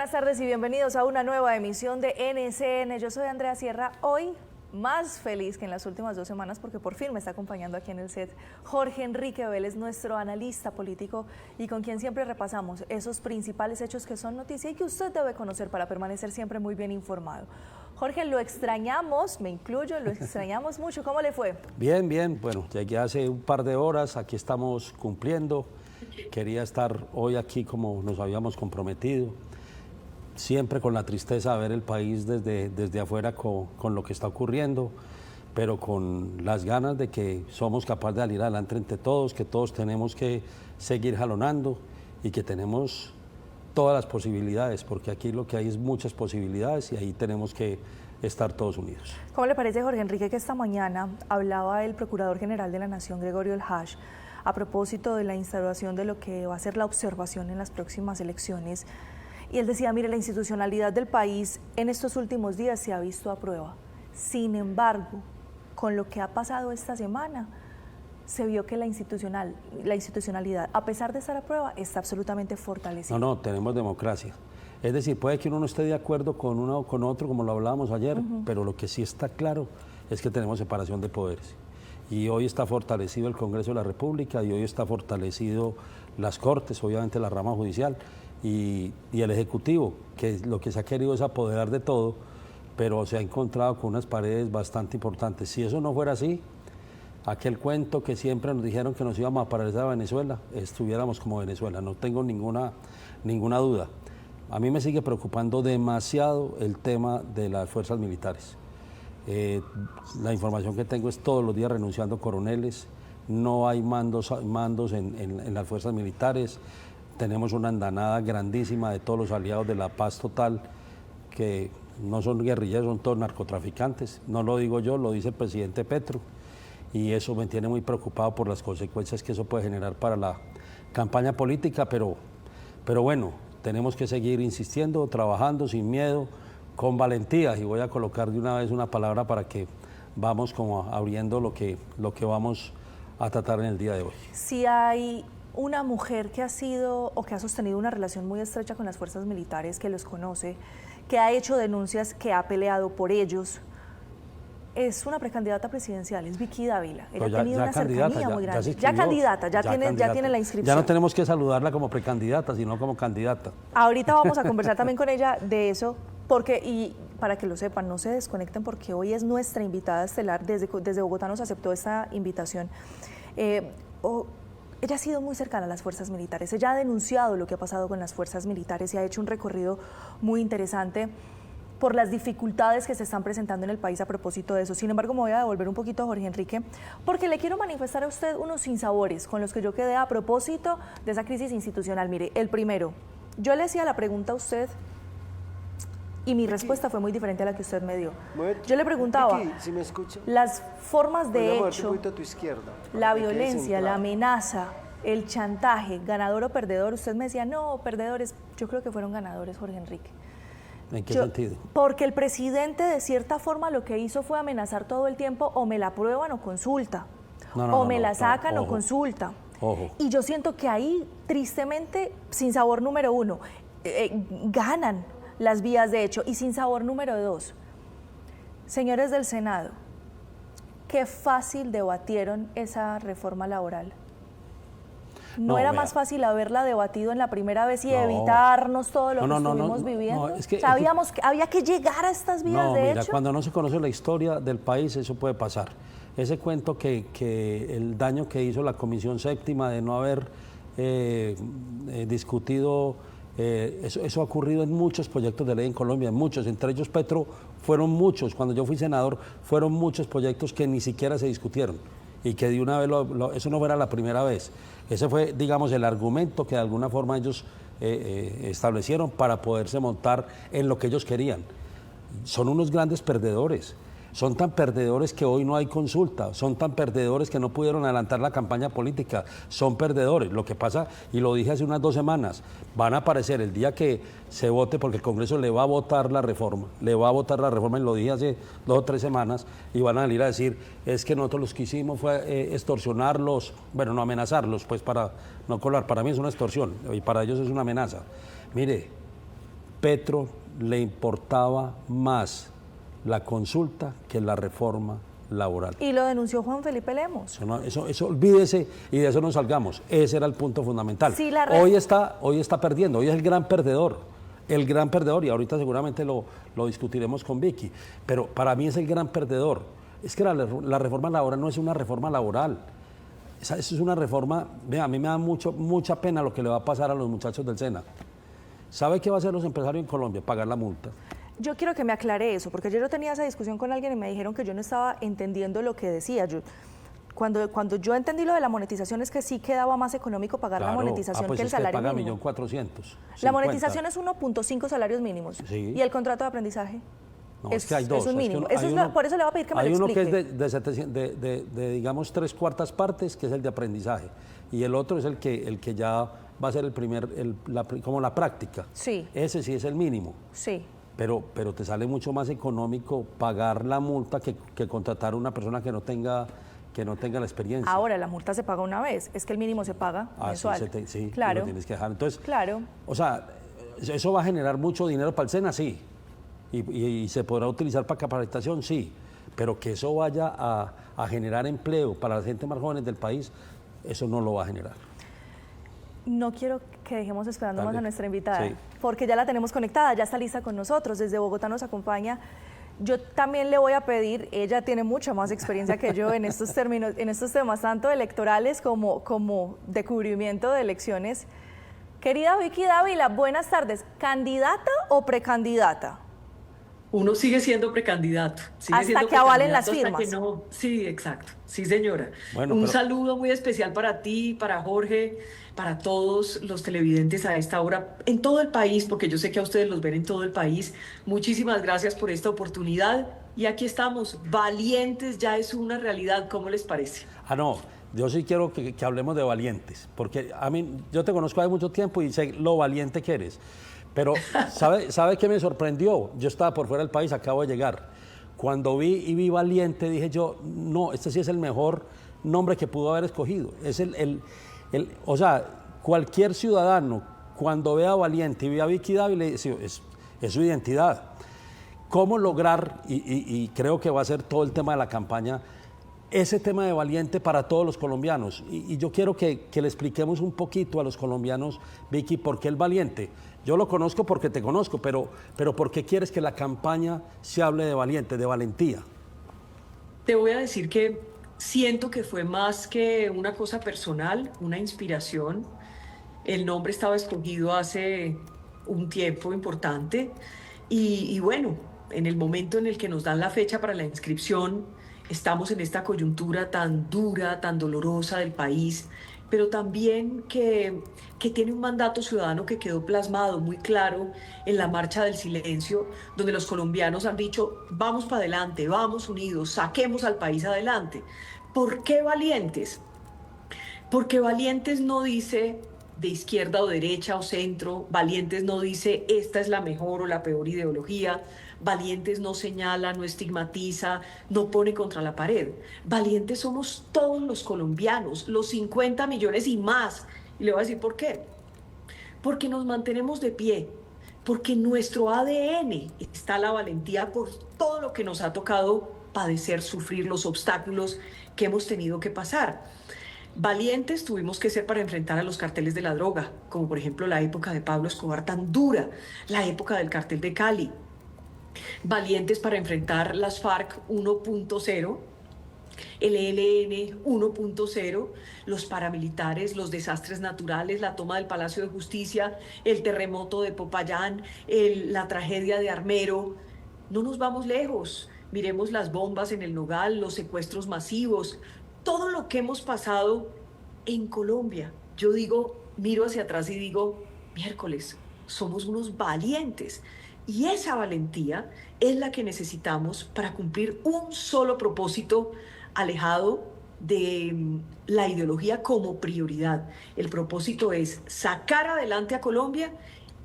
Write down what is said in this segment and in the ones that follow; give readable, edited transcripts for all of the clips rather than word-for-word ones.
buenas tardes y bienvenidos a una nueva emisión de NCN. Yo soy Andrea Sierra, hoy más feliz que en las últimas 2 semanas porque por fin me está acompañando aquí en el set Jorge Enrique Vélez, nuestro analista político y con quien siempre repasamos esos principales hechos que son noticia y que usted debe conocer para permanecer siempre muy bien informado. Jorge, lo extrañamos, me incluyo, lo extrañamos mucho. ¿Cómo le fue? Bien, bien. Bueno, llegué hace un par de horas, aquí estamos cumpliendo. Quería estar hoy aquí como nos habíamos comprometido. Siempre con la tristeza de ver el país desde afuera con lo que está ocurriendo, pero con las ganas de que somos capaces de salir adelante entre todos, que todos tenemos que seguir jalonando y que tenemos todas las posibilidades, porque aquí lo que hay es muchas posibilidades y ahí tenemos que estar todos unidos. ¿Cómo le parece, Jorge Enrique, que esta mañana hablaba el Procurador General de la Nación, Gregorio El Hash, a propósito de la instauración de lo que va a ser la observación en las próximas elecciones? Y él decía, mire, la institucionalidad del país en estos últimos días se ha visto a prueba. Sin embargo, con lo que ha pasado esta semana, se vio que la institucionalidad, a pesar de estar a prueba, está absolutamente fortalecida. No, tenemos democracia. Es decir, puede que uno no esté de acuerdo con uno o con otro, como lo hablábamos ayer, pero lo que sí está claro es que tenemos separación de poderes. Y hoy está fortalecido el Congreso de la República y hoy está fortalecido las Cortes, obviamente la rama judicial, y el Ejecutivo, que lo que se ha querido es apoderar de todo, pero se ha encontrado con unas paredes bastante importantes. Si eso no fuera así, aquel cuento que siempre nos dijeron que nos íbamos a parecer a Venezuela, estuviéramos como Venezuela, no tengo ninguna duda. A mí me sigue preocupando demasiado el tema de las fuerzas militares. La información que tengo es todos los días renunciando coroneles, no hay mandos en las fuerzas militares. Tenemos una andanada grandísima de todos los aliados de la paz total, que no son guerrilleros, son todos narcotraficantes. No lo digo yo, lo dice el presidente Petro. Y eso me tiene muy preocupado por las consecuencias que eso puede generar para la campaña política. Pero bueno, tenemos que seguir insistiendo, trabajando sin miedo, con valentía. Y voy a colocar de una vez una palabra para que vamos como abriendo lo que vamos a tratar en el día de hoy. Si hay una mujer que ha sido o que ha sostenido una relación muy estrecha con las fuerzas militares, que los conoce, que ha hecho denuncias, que ha peleado por ellos, es una precandidata presidencial, es Vicky Dávila. Ella ha tenido una cercanía muy grande. Ya tiene la inscripción. Ya no tenemos que saludarla como precandidata, sino como candidata. Ahorita vamos a conversar también con ella de eso, porque, y para que lo sepan, no se desconecten porque hoy es nuestra invitada estelar, desde Bogotá nos aceptó esta invitación. Ella ha sido muy cercana a las fuerzas militares, ella ha denunciado lo que ha pasado con las fuerzas militares y ha hecho un recorrido muy interesante por las dificultades que se están presentando en el país a propósito de eso. Sin embargo, me voy a devolver un poquito a Jorge Enrique, porque le quiero manifestar a usted unos sinsabores con los que yo quedé a propósito de esa crisis institucional. Mire, el primero, yo le hacía la pregunta a usted y mi respuesta fue muy diferente a la que usted me dio. Yo le preguntaba, Vicky, ¿sí me escucha? Las formas de hecho, a tu izquierda, la violencia, la amenaza, el chantaje, ganador o perdedor. Usted me decía, no, perdedores. Yo creo que fueron ganadores, Jorge Enrique. ¿En qué sentido? Porque el presidente de cierta forma lo que hizo fue amenazar todo el tiempo, o me la aprueban o consulta, o me la sacan o consulta. Ojo. Y yo siento que ahí, tristemente, sin sabor número uno, ganan las vías de hecho. Y sin sabor número 2, señores del Senado, qué fácil debatieron esa reforma laboral. ¿No era más fácil haberla debatido en la primera vez y evitarnos todo lo que estuvimos viviendo? Sabíamos que había que llegar a estas vías de hecho. Cuando no se conoce la historia del país, eso puede pasar. Ese cuento que el daño que hizo la Comisión Séptima de no haber discutido, eso ha ocurrido en muchos proyectos de ley en Colombia, en muchos, entre ellos Petro, fueron muchos. Cuando yo fui senador, fueron muchos proyectos que ni siquiera se discutieron y que de una vez, eso no fuera la primera vez. Ese fue, digamos, el argumento que de alguna forma ellos establecieron para poderse montar en lo que ellos querían. Son unos grandes perdedores. Son tan perdedores que hoy no hay consulta, son tan perdedores que no pudieron adelantar la campaña política, son perdedores. Lo que pasa, y lo dije hace unas 2 semanas, van a aparecer el día que se vote, porque el Congreso le va a votar la reforma, y lo dije hace 2 o 3 semanas, y van a salir a decir, es que nosotros los que hicimos fue extorsionarlos, bueno, no amenazarlos, pues para no colar, para mí es una extorsión, y para ellos es una amenaza. Mire, Petro le importaba más la consulta que la reforma laboral. Y lo denunció Juan Felipe Lemos. Eso olvídese y de eso no salgamos. Ese era el punto fundamental. Sí, hoy está perdiendo, hoy es el gran perdedor, y ahorita seguramente lo discutiremos con Vicky, pero para mí es el gran perdedor. Es que la reforma laboral no es una reforma laboral. Eso es una reforma, a mí me da mucha pena lo que le va a pasar a los muchachos del SENA. ¿Sabe qué va a hacer los empresarios en Colombia? Pagar la multa. Yo quiero que me aclare eso, porque ayer yo tenía esa discusión con alguien y me dijeron que yo no estaba entendiendo lo que decía. Cuando yo entendí lo de la monetización es que sí quedaba más económico pagar la monetización pues que el salario paga mínimo. 1.400.000. La monetización es 1.5 salarios mínimos. Sí. ¿Y el contrato de aprendizaje? No, es que hay dos. Es un mínimo. Por eso le voy a pedir que me lo explique. Hay uno que es de digamos, 3/4 partes, que es el de aprendizaje. Y el otro es el que ya va a ser como la práctica. Sí. Ese sí es el mínimo. Sí. Pero te sale mucho más económico pagar la multa que contratar a una persona que no tenga la experiencia. Ahora, la multa se paga una vez, es que el mínimo se paga mensual. Sí, claro. lo tienes que dejar. Entonces, claro. O sea, ¿eso va a generar mucho dinero para el SENA? Sí. Y se podrá utilizar para capacitación, sí. Pero que eso vaya a generar empleo para la gente más jóvenes del país, eso no lo va a generar. No quiero que dejemos esperando más a nuestra invitada, sí, porque ya la tenemos conectada, ya está lista con nosotros, desde Bogotá nos acompaña. Yo también le voy a pedir, ella tiene mucha más experiencia que yo en estos términos, en estos temas, tanto electorales como de cubrimiento de elecciones. Querida Vicky Dávila, buenas tardes. ¿Candidata o precandidata? Uno sigue siendo precandidato. Hasta que avalen las firmas. Sí, exacto. Sí, señora. Bueno, saludo muy especial para ti, para Jorge, para todos los televidentes a esta hora en todo el país, porque yo sé que a ustedes los ven en todo el país. Muchísimas gracias por esta oportunidad. Y aquí estamos, valientes, ya es una realidad. ¿Cómo les parece? No, yo sí quiero que hablemos de valientes, porque a mí, yo te conozco hace mucho tiempo y sé lo valiente que eres. Pero, ¿sabe qué me sorprendió? Yo estaba por fuera del país, acabo de llegar. Cuando vi Valiente, dije yo, no, este sí es el mejor nombre que pudo haber escogido. Es o sea, cualquier ciudadano, cuando vea Valiente y vea a Vicky Dávila, es su identidad. ¿Cómo lograr, y creo que va a ser todo el tema de la campaña, ese tema de Valiente para todos los colombianos? Y yo quiero que le expliquemos un poquito a los colombianos, Vicky, por qué el Valiente. Yo lo conozco porque te conozco, pero ¿por qué quieres que la campaña se hable de Valiente, de valentía? Te voy a decir que siento que fue más que una cosa personal, una inspiración. El nombre estaba escogido hace un tiempo importante y bueno, en el momento en el que nos dan la fecha para la inscripción, estamos en esta coyuntura tan dura, tan dolorosa del país, pero también que tiene un mandato ciudadano que quedó plasmado muy claro en la Marcha del Silencio, donde los colombianos han dicho, vamos para adelante, vamos unidos, saquemos al país adelante. ¿Por qué valientes? Porque valientes no dice de izquierda o derecha o centro, valientes no dice esta es la mejor o la peor ideología, valientes no señala, no estigmatiza, no pone contra la pared. Valientes somos todos los colombianos, los 50 millones y más. Y le voy a decir por qué. Porque nos mantenemos de pie, porque en nuestro ADN está la valentía por todo lo que nos ha tocado padecer, sufrir, los obstáculos que hemos tenido que pasar. Valientes tuvimos que ser para enfrentar a los carteles de la droga, como por ejemplo la época de Pablo Escobar tan dura, la época del cartel de Cali. Valientes para enfrentar las FARC 1.0, el ELN 1.0, los paramilitares, los desastres naturales, la toma del Palacio de Justicia, el terremoto de Popayán, la tragedia de Armero. No nos vamos lejos. Miremos las bombas en el Nogal, los secuestros masivos, todo lo que hemos pasado en Colombia. Yo miro hacia atrás y digo, miércoles, somos unos valientes. Y esa valentía es la que necesitamos para cumplir un solo propósito alejado de la ideología como prioridad. El propósito es sacar adelante a Colombia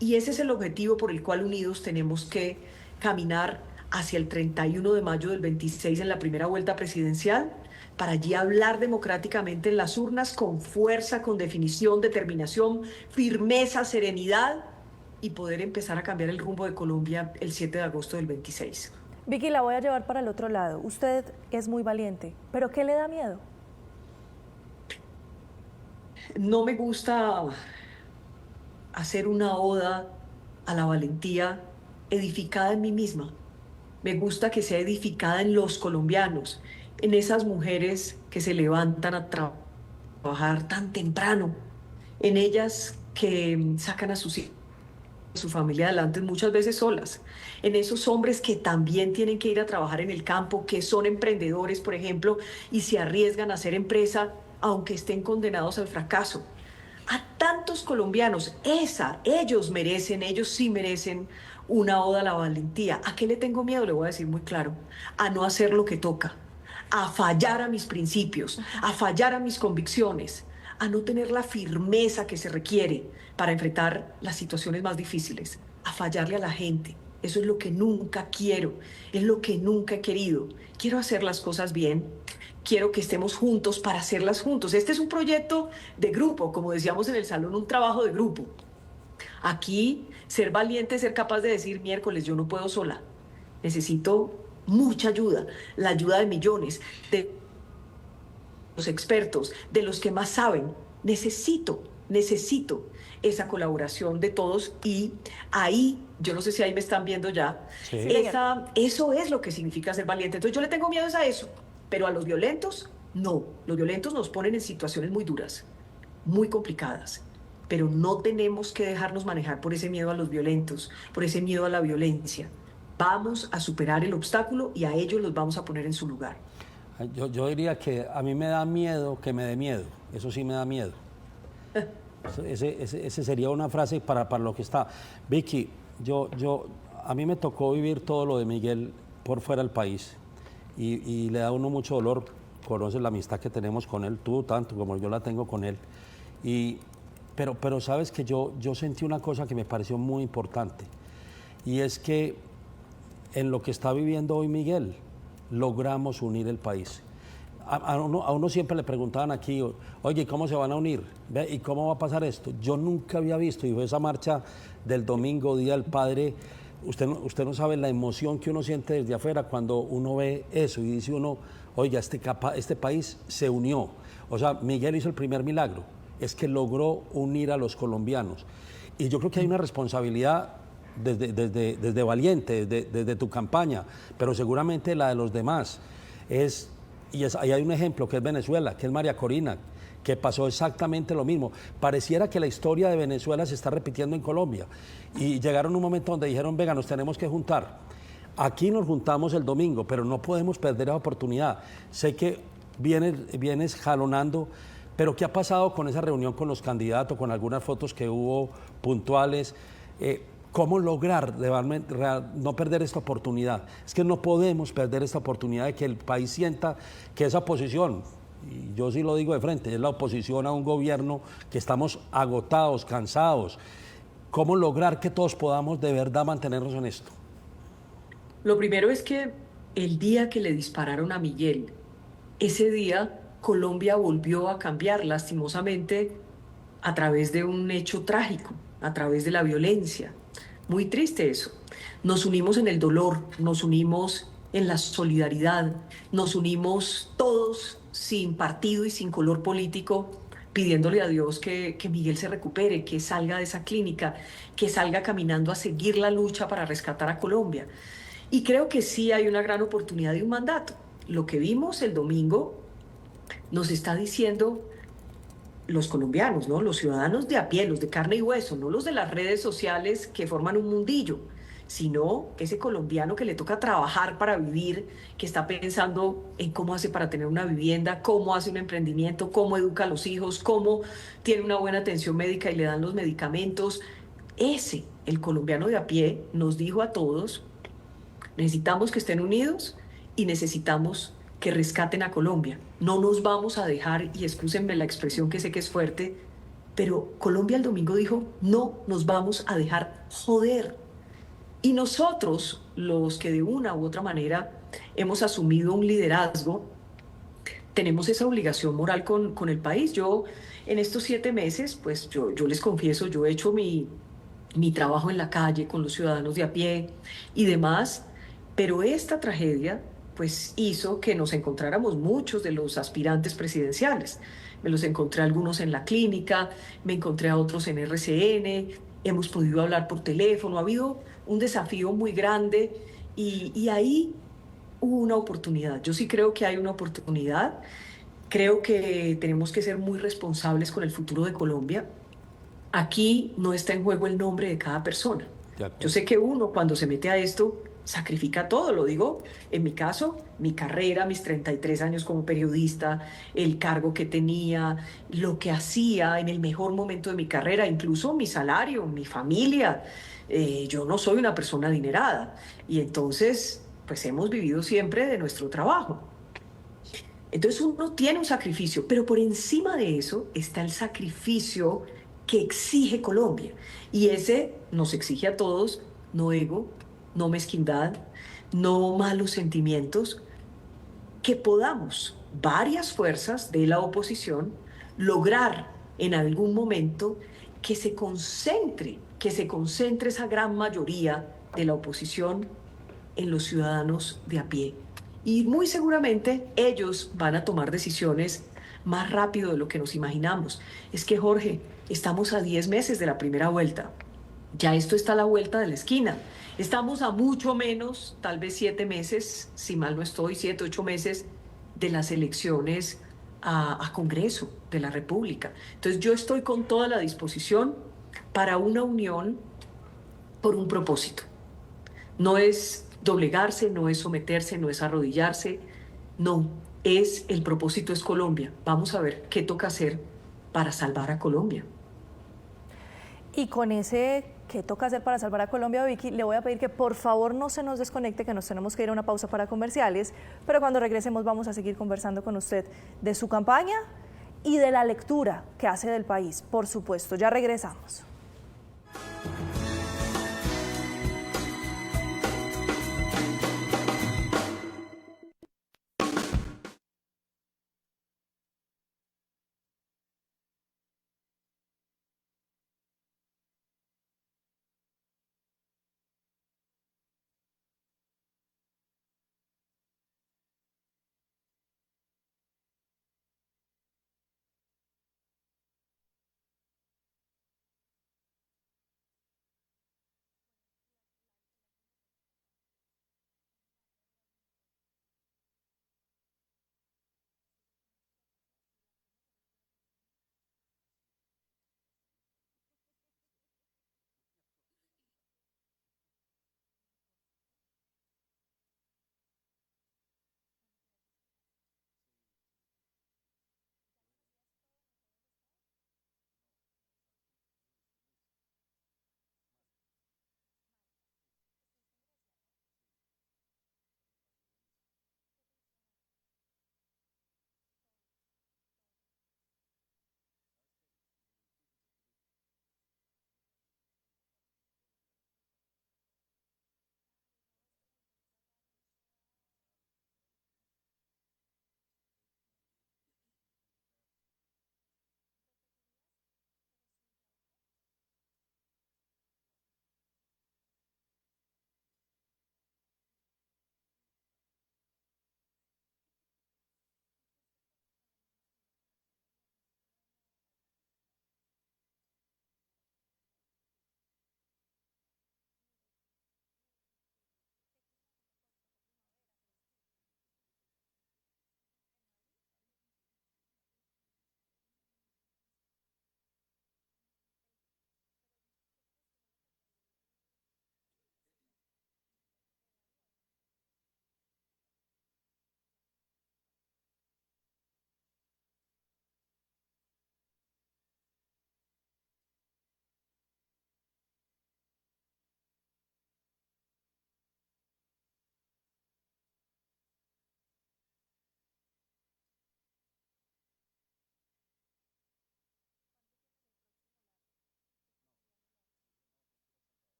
y ese es el objetivo por el cual unidos tenemos que caminar hacia el 31 de mayo del 26 en la primera vuelta presidencial, para allí hablar democráticamente en las urnas con fuerza, con definición, determinación, firmeza, serenidad y poder empezar a cambiar el rumbo de Colombia el 7 de agosto del 26. Vicky, la voy a llevar para el otro lado. Usted es muy valiente, pero ¿qué le da miedo? No me gusta hacer una oda a la valentía edificada en mí misma. Me gusta que sea edificada en los colombianos, en esas mujeres que se levantan a trabajar tan temprano, en ellas que sacan a sus hijos, a su familia adelante muchas veces solas, en esos hombres que también tienen que ir a trabajar en el campo, que son emprendedores, por ejemplo, y se arriesgan a hacer empresa aunque estén condenados al fracaso. A tantos colombianos, ellos sí merecen una oda a la valentía. ¿A qué le tengo miedo? Le voy a decir muy claro, a no hacer lo que toca, a fallar a mis principios, a fallar a mis convicciones, a no tener la firmeza que se requiere para enfrentar las situaciones más difíciles, a fallarle a la gente. Eso es lo que nunca quiero, es lo que nunca he querido. Quiero hacer las cosas bien, quiero que estemos juntos para hacerlas juntos. Este es un proyecto de grupo, como decíamos en el salón, un trabajo de grupo. Aquí, ser valiente, ser capaz de decir, miércoles, yo no puedo sola. Necesito mucha ayuda, la ayuda de millones, de los expertos, de los que más saben. Necesito esa colaboración de todos y ahí, yo no sé si ahí me están viendo ya, Sí. eso es lo que significa ser valiente. Entonces yo le tengo miedo a eso, pero a los violentos, no. Los violentos nos ponen en situaciones muy duras, muy complicadas, pero no tenemos que dejarnos manejar por ese miedo a los violentos, por ese miedo a la violencia. Vamos a superar el obstáculo y a ellos los vamos a poner en su lugar. Yo diría que a mí me da miedo que me dé miedo. Eso sí me da miedo. Ese sería una frase para lo que está. Vicky, a mí me tocó vivir todo lo de Miguel por fuera del país y le da a uno mucho dolor. Conoces la amistad que tenemos con él, tú tanto como yo la tengo con él. Pero sabes que yo sentí una cosa que me pareció muy importante y es que en lo que está viviendo hoy Miguel, logramos unir el país. A uno siempre le preguntaban aquí, oye, ¿cómo se van a unir? ¿Y cómo va a pasar esto? Yo nunca había visto, y fue esa marcha del domingo, Día del Padre, usted no sabe la emoción que uno siente desde afuera cuando uno ve eso y dice uno, oiga, este país se unió. O sea, Miguel hizo el primer milagro, es que logró unir a los colombianos. Y yo creo que hay una responsabilidad desde valiente, desde tu campaña, pero seguramente la de los demás. Ahí hay un ejemplo que es Venezuela, que es María Corina, que pasó exactamente lo mismo. Pareciera que la historia de Venezuela se está repitiendo en Colombia. Y llegaron un momento donde dijeron, venga, nos tenemos que juntar. Aquí nos juntamos el domingo, pero no podemos perder la oportunidad. Sé que vienes jalonando, pero ¿qué ha pasado con esa reunión con los candidatos, con algunas fotos que hubo puntuales? ¿Cómo lograr no perder esta oportunidad? Es que no podemos perder esta oportunidad de que el país sienta que esa oposición, y yo sí lo digo de frente, es la oposición a un gobierno que estamos agotados, cansados. ¿Cómo lograr que todos podamos de verdad mantenernos en esto? Lo primero es que el día que le dispararon a Miguel, ese día Colombia volvió a cambiar lastimosamente a través de un hecho trágico, a través de la violencia. Muy triste eso. Nos unimos en el dolor, nos unimos en la solidaridad, nos unimos todos sin partido y sin color político, pidiéndole a Dios que Miguel se recupere, que salga de esa clínica, que salga caminando a seguir la lucha para rescatar a Colombia. Y creo que sí hay una gran oportunidad de un mandato. Lo que vimos el domingo nos está diciendo los colombianos, ¿no? Los ciudadanos de a pie, los de carne y hueso, no los de las redes sociales que forman un mundillo, sino ese colombiano que le toca trabajar para vivir, que está pensando en cómo hace para tener una vivienda, cómo hace un emprendimiento, cómo educa a los hijos, cómo tiene una buena atención médica y le dan los medicamentos. El colombiano de a pie, nos dijo a todos, necesitamos que estén unidos y necesitamos que rescaten a Colombia. No nos vamos a dejar, y excúsenme la expresión que sé que es fuerte, pero Colombia el domingo dijo, no nos vamos a dejar joder. Y nosotros, los que de una u otra manera hemos asumido un liderazgo, tenemos esa obligación moral con el país. Yo, en estos 7 meses, pues yo les confieso, yo he hecho mi mi trabajo en la calle con los ciudadanos de a pie y demás, pero esta tragedia pues hizo que nos encontráramos muchos de los aspirantes presidenciales. Me los encontré algunos en la clínica, me encontré a otros en RCN, hemos podido hablar por teléfono, ha habido un desafío muy grande y ahí hubo una oportunidad. Yo sí creo que hay una oportunidad, creo que tenemos que ser muy responsables con el futuro de Colombia. Aquí no está en juego el nombre de cada persona. De Yo acuerdo. sé que uno cuando se mete a esto sacrifica todo, lo digo, en mi caso, mi carrera, mis 33 años como periodista, el cargo que tenía, lo que hacía en el mejor momento de mi carrera, incluso mi salario, mi familia. Yo no soy una persona adinerada y entonces, pues hemos vivido siempre de nuestro trabajo. Entonces uno tiene un sacrificio, pero por encima de eso está el sacrificio que exige Colombia. Y ese nos exige a todos no ego, no mezquindad, no malos sentimientos, que podamos, varias fuerzas de la oposición, lograr en algún momento que se concentre esa gran mayoría de la oposición en los ciudadanos de a pie. Y muy seguramente ellos van a tomar decisiones más rápido de lo que nos imaginamos. Es que, Jorge, estamos a 10 meses de la primera vuelta. Ya esto está a la vuelta de la esquina. Estamos a mucho menos, tal vez 7 meses, si mal no estoy, 7, 8 meses de las elecciones a Congreso de la República. Entonces yo estoy con toda la disposición para una unión por un propósito. No es doblegarse, no es someterse, no es arrodillarse, no, es el propósito es Colombia. Vamos a ver qué toca hacer para salvar a Colombia. Y con ese que toca hacer para salvar a Colombia, Vicky, le voy a pedir que por favor no se nos desconecte, que nos tenemos que ir a una pausa para comerciales, pero cuando regresemos vamos a seguir conversando con usted de su campaña y de la lectura que hace del país, por supuesto. Ya regresamos.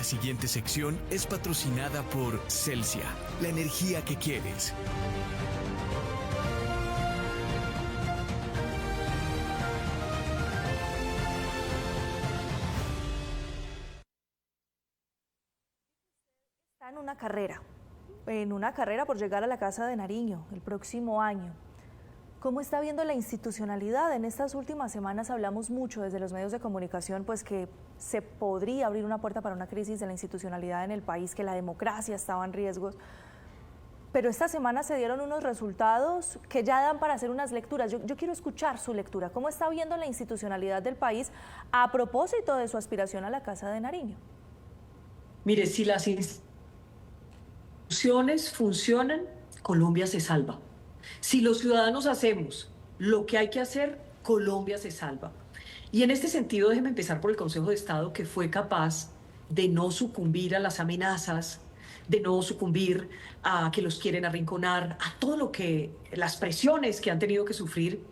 siguiente sección es patrocinada por Celsia, la energía que quieres. Está en una carrera por llegar a la Casa de Nariño el próximo año. ¿Cómo está viendo la institucionalidad? En estas últimas semanas hablamos mucho desde los medios de comunicación, pues que se podría abrir una puerta para una crisis de la institucionalidad en el país, que la democracia estaba en riesgo. Pero esta semana se dieron unos resultados que ya dan para hacer unas lecturas. Yo quiero escuchar su lectura. ¿Cómo está viendo la institucionalidad del país a propósito de su aspiración a la Casa de Nariño? Mire, si las instituciones funcionan, Colombia se salva. Si los ciudadanos hacemos lo que hay que hacer, Colombia se salva. Y en este sentido, déjeme empezar por el Consejo de Estado, que fue capaz de no sucumbir a las amenazas, de no sucumbir a que los quieren arrinconar, a todo lo que, las presiones que han tenido que sufrir,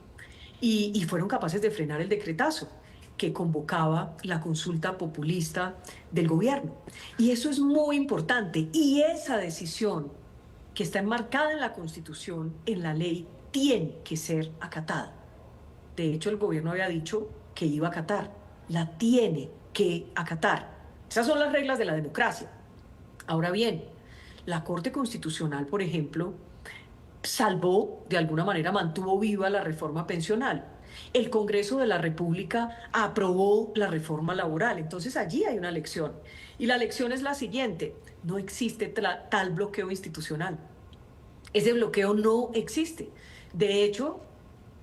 y fueron capaces de frenar el decretazo que convocaba la consulta populista del gobierno. Y eso es muy importante. Y esa decisión que está enmarcada en la Constitución, en la ley, tiene que ser acatada. De hecho, el gobierno había dicho que iba a acatar. La tiene que acatar. Esas son las reglas de la democracia. Ahora bien, la Corte Constitucional, por ejemplo, salvó, de alguna manera mantuvo viva la reforma pensional. El Congreso de la República aprobó la reforma laboral. Entonces allí hay una lección. Y la lección es la siguiente: no existe tal bloqueo institucional. Ese bloqueo no existe. De hecho,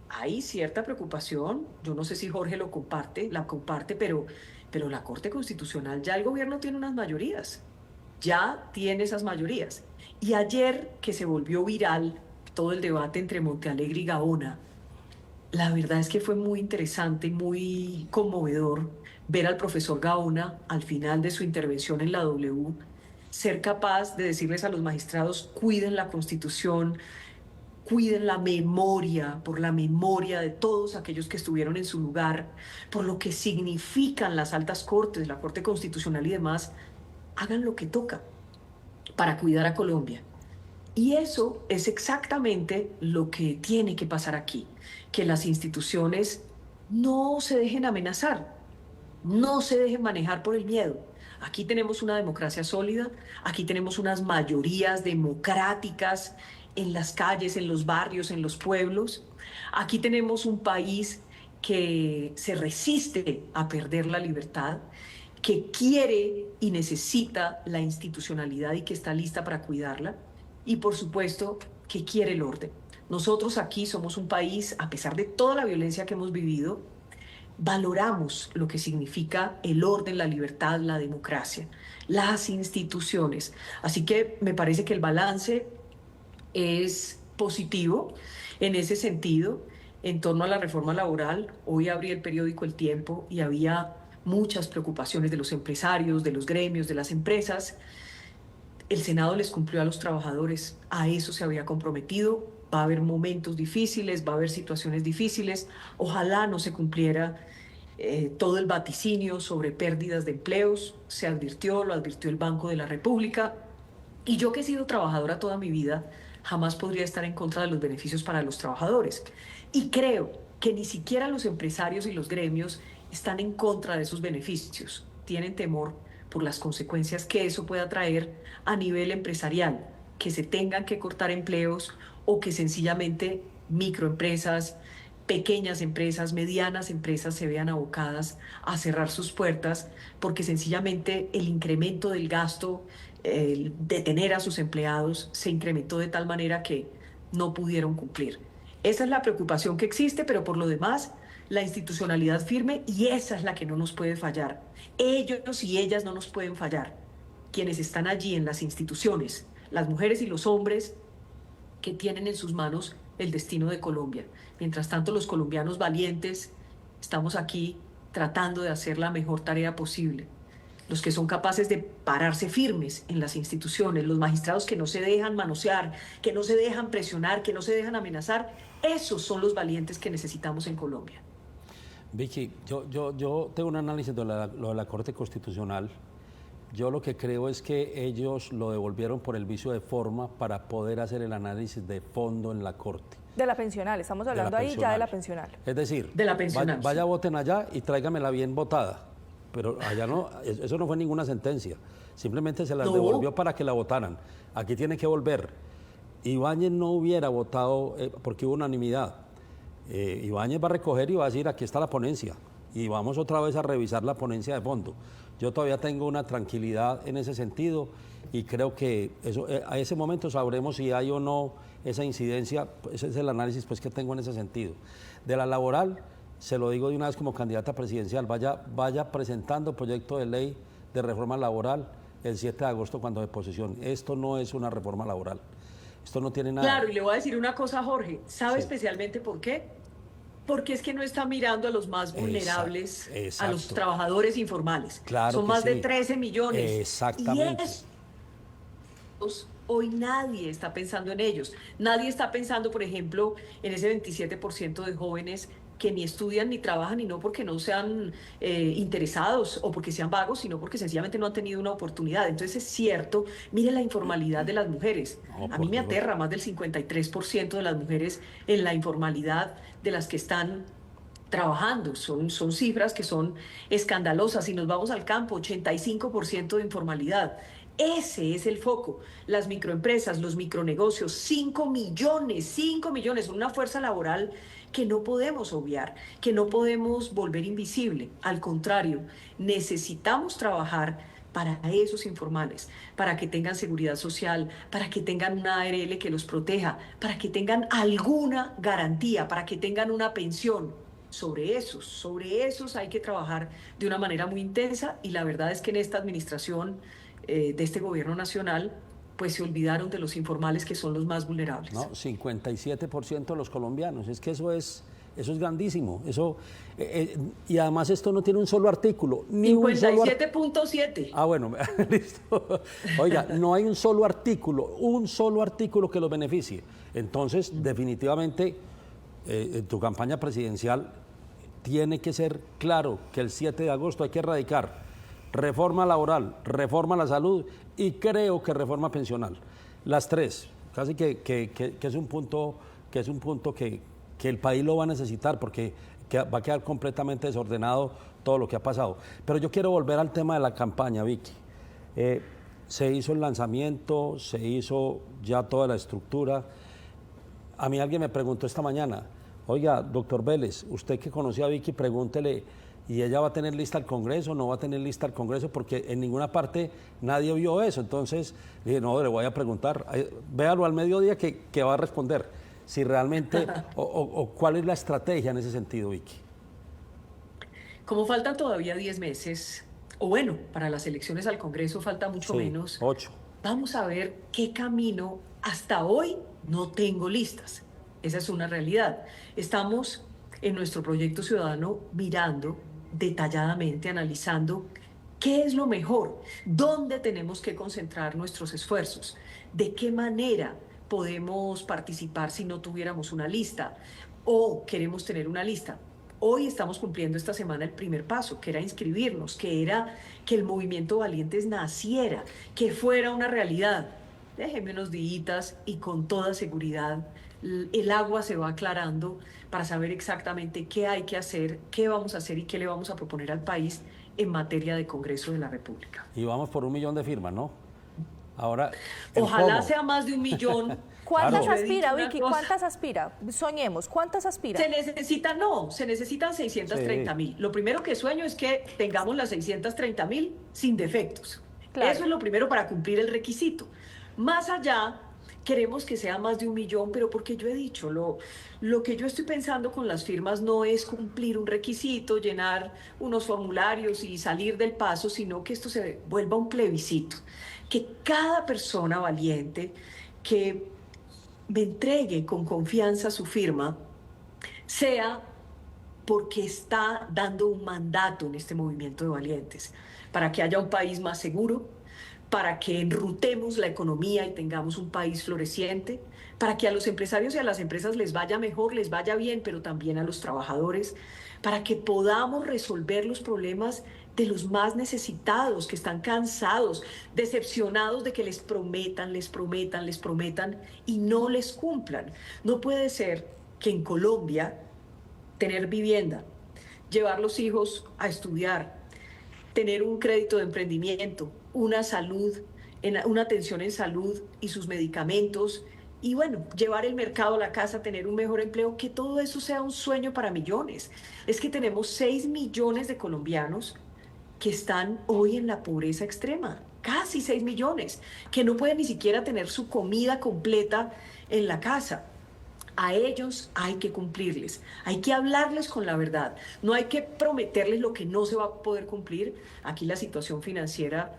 hay cierta preocupación. Yo no sé si Jorge la comparte, pero la Corte Constitucional, ya el gobierno tiene unas mayorías. Ya tiene esas mayorías. Y ayer, que se volvió viral todo el debate entre Montealegre y Gaona, la verdad es que fue muy interesante y muy conmovedor ver al profesor Gaona, al final de su intervención en la W, ser capaz de decirles a los magistrados: cuiden la Constitución, cuiden la memoria, por la memoria de todos aquellos que estuvieron en su lugar, por lo que significan las altas cortes, la Corte Constitucional y demás. Hagan lo que toca para cuidar a Colombia. Y eso es exactamente lo que tiene que pasar aquí, que las instituciones no se dejen amenazar, no se dejen manejar por el miedo. Aquí tenemos una democracia sólida, aquí tenemos unas mayorías democráticas en las calles, en los barrios, en los pueblos. Aquí tenemos un país que se resiste a perder la libertad, que quiere y necesita la institucionalidad y que está lista para cuidarla. Y por supuesto que quiere el orden. Nosotros aquí somos un país, a pesar de toda la violencia que hemos vivido, valoramos lo que significa el orden, la libertad, la democracia, las instituciones. Así que me parece que el balance es positivo en ese sentido. En torno a la reforma laboral, hoy abrí el periódico El Tiempo y había muchas preocupaciones de los empresarios, de los gremios, de las empresas. El Senado les cumplió a los trabajadores, a eso se había comprometido. Va a haber momentos difíciles, va a haber situaciones difíciles. Ojalá no se cumpliera todo el vaticinio sobre pérdidas de empleos. Se advirtió, lo advirtió el Banco de la República. Y yo, que he sido trabajadora toda mi vida, jamás podría estar en contra de los beneficios para los trabajadores. Y creo que ni siquiera los empresarios y los gremios están en contra de esos beneficios. Tienen temor por las consecuencias que eso pueda traer a nivel empresarial, que se tengan que cortar empleos o que sencillamente microempresas, pequeñas empresas, medianas empresas se vean abocadas a cerrar sus puertas porque sencillamente el incremento del gasto, el detener a sus empleados, se incrementó de tal manera que no pudieron cumplir. Esa es la preocupación que existe, pero por lo demás, la institucionalidad firme, y esa es la que no nos puede fallar. Ellos y ellas no nos pueden fallar. Quienes están allí en las instituciones, las mujeres y los hombres que tienen en sus manos el destino de Colombia. Mientras tanto, los colombianos valientes estamos aquí tratando de hacer la mejor tarea posible. Los que son capaces de pararse firmes en las instituciones, los magistrados que no se dejan manosear, que no se dejan presionar, que no se dejan amenazar, esos son los valientes que necesitamos en Colombia. Vicky, yo tengo un análisis de lo de la Corte Constitucional. Yo lo que creo es que ellos lo devolvieron por el vicio de forma para poder hacer el análisis de fondo en la Corte. De la pensional, estamos hablando ahí ya de la pensional. Es decir, De la pensional, vaya, voten allá y tráigamela bien votada. Pero allá no, eso no fue ninguna sentencia. Simplemente se las devolvió para que la votaran. Aquí tiene que volver. Ibáñez no hubiera votado porque hubo unanimidad. Ibáñez va a recoger y va a decir, aquí está la ponencia. Y vamos otra vez a revisar la ponencia de fondo. Yo todavía tengo una tranquilidad en ese sentido y creo que eso, a ese momento sabremos si hay o no esa incidencia. Ese es el análisis pues, que tengo en ese sentido. De la laboral, se lo digo de una vez como candidata presidencial, vaya presentando proyecto de ley de reforma laboral el 7 de agosto cuando de posesión. Esto no es una reforma laboral. Esto no tiene nada. Claro, y le voy a decir una cosa a Jorge. ¿Sabe especialmente por qué? Porque es que no está mirando a los más vulnerables, a los trabajadores informales. Claro. Son más de 13 millones. Exactamente. Y hoy nadie está pensando en ellos. Nadie está pensando, por ejemplo, en ese 27% de jóvenes que ni estudian ni trabajan, y no porque no sean interesados o porque sean vagos, sino porque sencillamente no han tenido una oportunidad. Entonces es cierto, mire la informalidad de las mujeres. A mí me aterra más del 53% de las mujeres en la informalidad de las que están trabajando. Son cifras que son escandalosas. Si nos vamos al campo, 85% de informalidad. Ese es el foco. Las microempresas, los micronegocios, 5 millones, una fuerza laboral que no podemos obviar, que no podemos volver invisible. Al contrario, necesitamos trabajar para esos informales, para que tengan seguridad social, para que tengan una ARL que los proteja, para que tengan alguna garantía, para que tengan una pensión. Sobre esos hay que trabajar de una manera muy intensa, y la verdad es que en esta administración de este gobierno nacional, pues se olvidaron de los informales, que son los más vulnerables. No, 57% de los colombianos, es que eso es grandísimo. Eso, y además esto no tiene un solo artículo. 57.7. Ah, bueno, listo. Oiga, no hay un solo artículo que los beneficie. Entonces, definitivamente, en tu campaña presidencial tiene que ser claro que el 7 de agosto hay que erradicar reforma laboral, reforma a la salud y creo que reforma pensional. Las tres, casi que es un punto que el país lo va a necesitar, porque va a quedar completamente desordenado todo lo que ha pasado. Pero yo quiero volver al tema de la campaña, Vicky. Se hizo el lanzamiento, se hizo ya toda la estructura. A mí alguien me preguntó esta mañana, oiga, doctor Vélez, usted que conocía a Vicky, pregúntele, ¿y ella va a tener lista el Congreso? ¿No va a tener lista el Congreso? Porque en ninguna parte nadie vio eso. Entonces dije, no, le voy a preguntar. Véalo al mediodía que va a responder. Si realmente, o cuál es la estrategia en ese sentido, Vicky. Como faltan todavía 10 meses, o bueno, para las elecciones al Congreso falta mucho menos. 8. Vamos a ver qué camino. Hasta hoy no tengo listas. Esa es una realidad. Estamos en nuestro proyecto ciudadano mirando detalladamente, analizando qué es lo mejor, dónde tenemos que concentrar nuestros esfuerzos, de qué manera podemos participar si no tuviéramos una lista o queremos tener una lista. Hoy estamos cumpliendo esta semana el primer paso, que era inscribirnos, que era que el movimiento Valientes naciera, que fuera una realidad. Déjenme unos días y con toda seguridad el agua se va aclarando para saber exactamente qué hay que hacer, qué vamos a hacer y qué le vamos a proponer al país en materia de Congreso de la República. Y vamos por 1 millón de firmas, ¿no? Ahora, ojalá sea más de 1 millón. ¿Cuántas aspira, Vicky? ¿Cuántas aspira? Soñemos, ¿cuántas aspira? Se necesitan 630.000. Lo primero que sueño es que tengamos las 630.000 sin defectos. Claro. Eso es lo primero para cumplir el requisito. Más allá, queremos que sea más de 1 millón, pero porque yo he dicho, lo que yo estoy pensando con las firmas no es cumplir un requisito, llenar unos formularios y salir del paso, sino que esto se vuelva un plebiscito. Que cada persona valiente que me entregue con confianza su firma sea porque está dando un mandato en este movimiento de valientes, para que haya un país más seguro, para que enrutemos la economía y tengamos un país floreciente, para que a los empresarios y a las empresas les vaya mejor, les vaya bien, pero también a los trabajadores, para que podamos resolver los problemas de los más necesitados, que están cansados, decepcionados de que les prometan y no les cumplan. No puede ser que en Colombia tener vivienda, llevar los hijos a estudiar, tener un crédito de emprendimiento, una salud, una atención en salud y sus medicamentos, y bueno, llevar el mercado a la casa, tener un mejor empleo, que todo eso sea un sueño para millones. Es que tenemos 6 millones de colombianos que están hoy en la pobreza extrema, casi 6 millones, que no pueden ni siquiera tener su comida completa en la casa. A ellos hay que cumplirles, hay que hablarles con la verdad, no hay que prometerles lo que no se va a poder cumplir. Aquí la situación financiera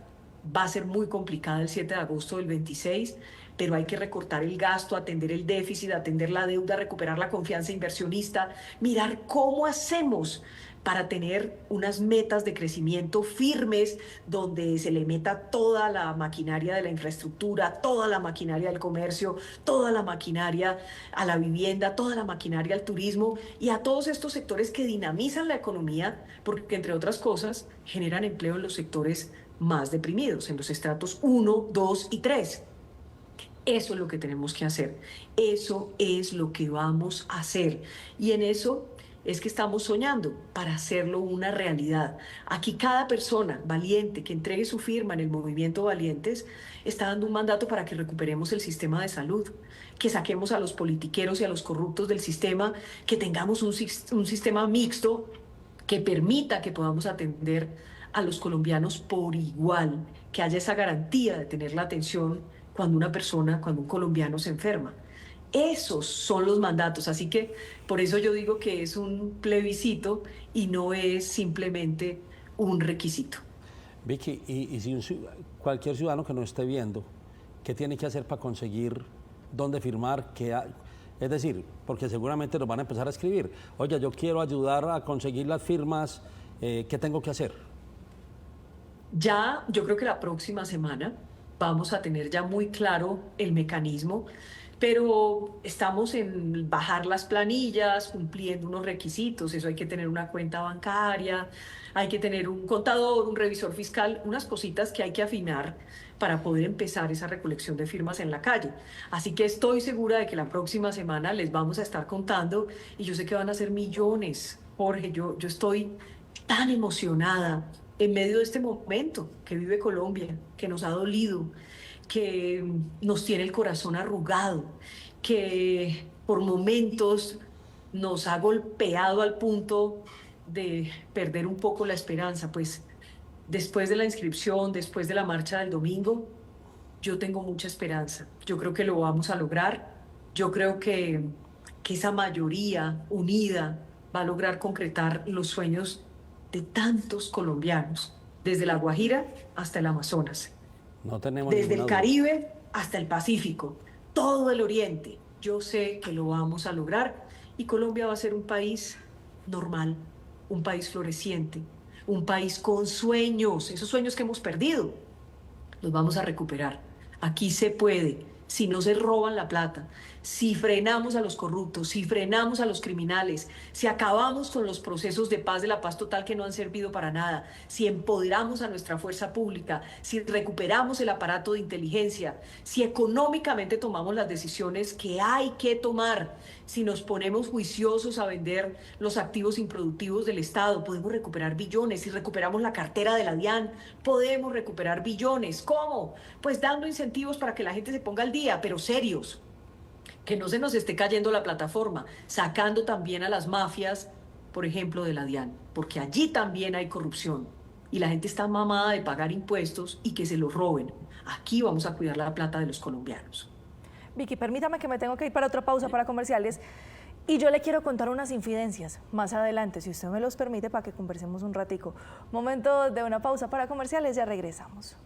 va a ser muy complicada el 7 de agosto del 26, pero hay que recortar el gasto, atender el déficit, atender la deuda, recuperar la confianza inversionista, mirar cómo hacemos para tener unas metas de crecimiento firmes, donde se le meta toda la maquinaria de la infraestructura, toda la maquinaria del comercio, toda la maquinaria a la vivienda, toda la maquinaria al turismo y a todos estos sectores que dinamizan la economía, porque entre otras cosas generan empleo en los sectores más deprimidos, en los estratos 1, 2 y 3. Eso es lo que tenemos que hacer, eso es lo que vamos a hacer y en eso es que estamos soñando para hacerlo una realidad. Aquí cada persona valiente que entregue su firma en el movimiento Valientes está dando un mandato para que recuperemos el sistema de salud, que saquemos a los politiqueros y a los corruptos del sistema, que tengamos un sistema mixto que permita que podamos atender a los colombianos por igual, que haya esa garantía de tener la atención cuando una persona, cuando un colombiano se enferma. Esos son los mandatos, así que por eso yo digo que es un plebiscito y no es simplemente un requisito. Vicky, y si cualquier ciudadano que nos esté viendo, ¿qué tiene que hacer para conseguir dónde firmar? Es decir, porque seguramente nos van a empezar a escribir, oye, yo quiero ayudar a conseguir las firmas, ¿qué tengo que hacer? Ya, yo creo que la próxima semana vamos a tener ya muy claro el mecanismo, pero estamos en bajar las planillas, cumpliendo unos requisitos, eso hay que tener una cuenta bancaria, hay que tener un contador, un revisor fiscal, unas cositas que hay que afinar para poder empezar esa recolección de firmas en la calle. Así que estoy segura de que la próxima semana les vamos a estar contando y yo sé que van a ser millones. Jorge, yo estoy tan emocionada en medio de este momento que vive Colombia, que nos ha dolido, que nos tiene el corazón arrugado, que por momentos nos ha golpeado al punto de perder un poco la esperanza. Pues después de la inscripción, después de la marcha del domingo, yo tengo mucha esperanza. Yo creo que lo vamos a lograr. Yo creo que esa mayoría unida va a lograr concretar los sueños de tantos colombianos, desde La Guajira hasta el Amazonas, No tenemos desde ninguna el duda. Caribe hasta el Pacífico, todo el Oriente. Yo sé que lo vamos a lograr y Colombia va a ser un país normal, un país floreciente, un país con sueños, esos sueños que hemos perdido los vamos a recuperar. Aquí se puede, si no se roban la plata, si frenamos a los corruptos, si frenamos a los criminales, si acabamos con los procesos de paz de la paz total que no han servido para nada, si empoderamos a nuestra fuerza pública, si recuperamos el aparato de inteligencia, si económicamente tomamos las decisiones que hay que tomar, si nos ponemos juiciosos a vender los activos improductivos del Estado, podemos recuperar billones. Si recuperamos la cartera de la DIAN, podemos recuperar billones. ¿Cómo? Pues dando incentivos para que la gente se ponga al día, pero serios. Que no se nos esté cayendo la plataforma, sacando también a las mafias, por ejemplo, de la DIAN, porque allí también hay corrupción y la gente está mamada de pagar impuestos y que se los roben. Aquí vamos a cuidar la plata de los colombianos. Vicky, permítame que me tengo que ir para otra pausa para comerciales y yo le quiero contar unas infidencias más adelante, si usted me los permite, para que conversemos un ratico. Momento de una pausa para comerciales, ya regresamos.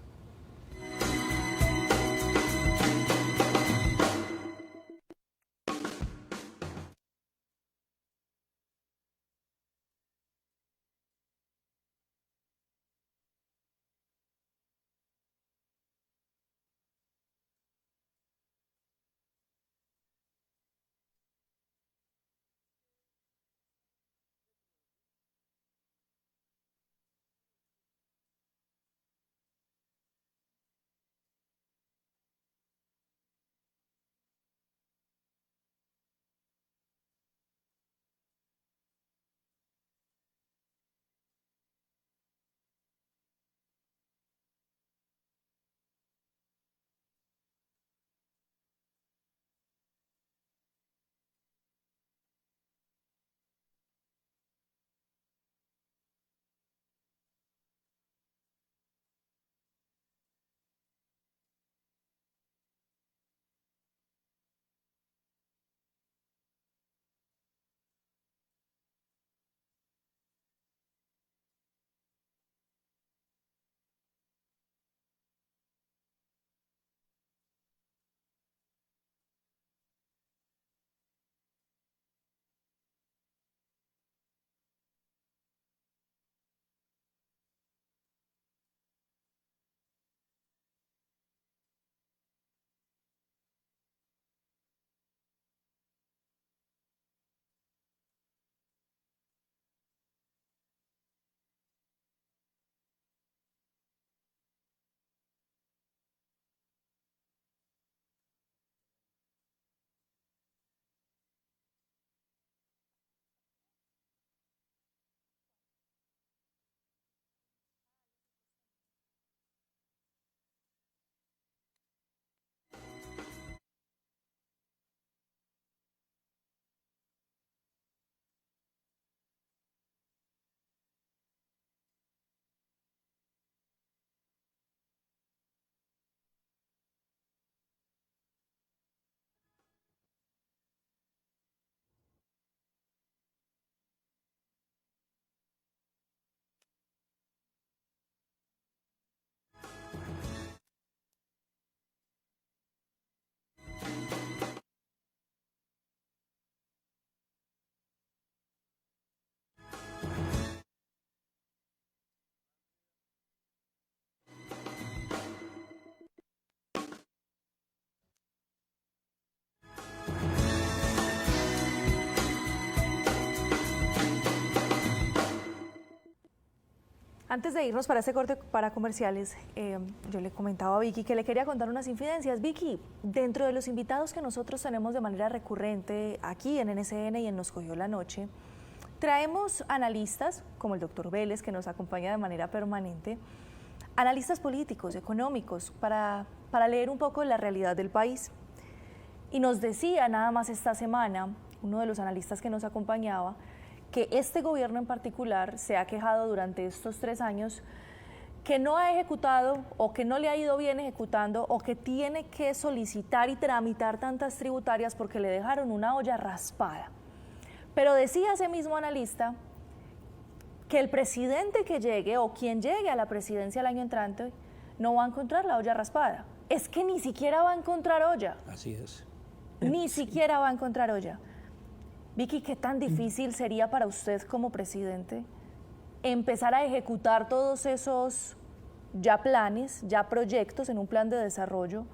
Antes de irnos para este corte para comerciales, yo le comentaba a Vicky que le quería contar unas infidencias. Vicky, dentro de los invitados que nosotros tenemos de manera recurrente aquí en NSN y en Nos Cogió la Noche, traemos analistas, como el doctor Vélez, que nos acompaña de manera permanente, analistas políticos, económicos, para leer un poco la realidad del país. Y nos decía nada más esta semana, uno de los analistas que nos acompañaba, que este gobierno en particular se ha quejado durante estos 3 años que no ha ejecutado o que no le ha ido bien ejecutando o que tiene que solicitar y tramitar tantas tributarias porque le dejaron una olla raspada. Pero decía ese mismo analista que el presidente que llegue o quien llegue a la presidencia el año entrante no va a encontrar la olla raspada. Es que ni siquiera va a encontrar olla. Así es. Ni siquiera va a encontrar olla. Vicky, ¿qué tan difícil sería para usted como presidente empezar a ejecutar todos esos ya planes, ya proyectos en un plan de desarrollo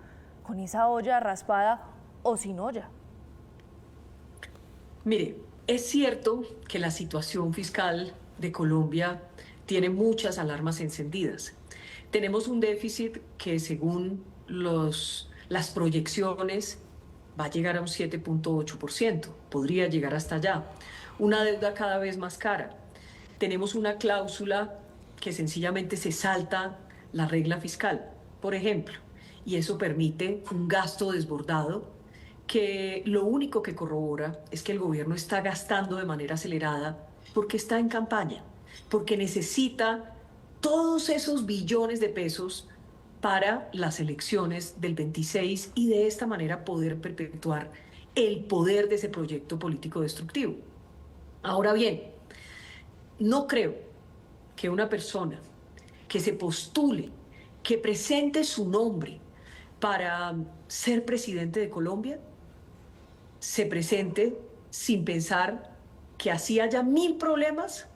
con esa olla raspada o sin olla? Mire, es cierto que la situación fiscal de Colombia tiene muchas alarmas encendidas. Tenemos un déficit que según las proyecciones va a llegar a un 7.8%, podría llegar hasta allá. Una deuda cada vez más cara. Tenemos una cláusula que sencillamente se salta la regla fiscal, por ejemplo, y eso permite un gasto desbordado que lo único que corrobora es que el gobierno está gastando de manera acelerada porque está en campaña, porque necesita todos esos billones de pesos para las elecciones del 26 y de esta manera poder perpetuar el poder de ese proyecto político destructivo. Ahora bien, no creo que una persona que se postule, que presente su nombre para ser presidente de Colombia, se presente sin pensar que así haya 1000 problemas,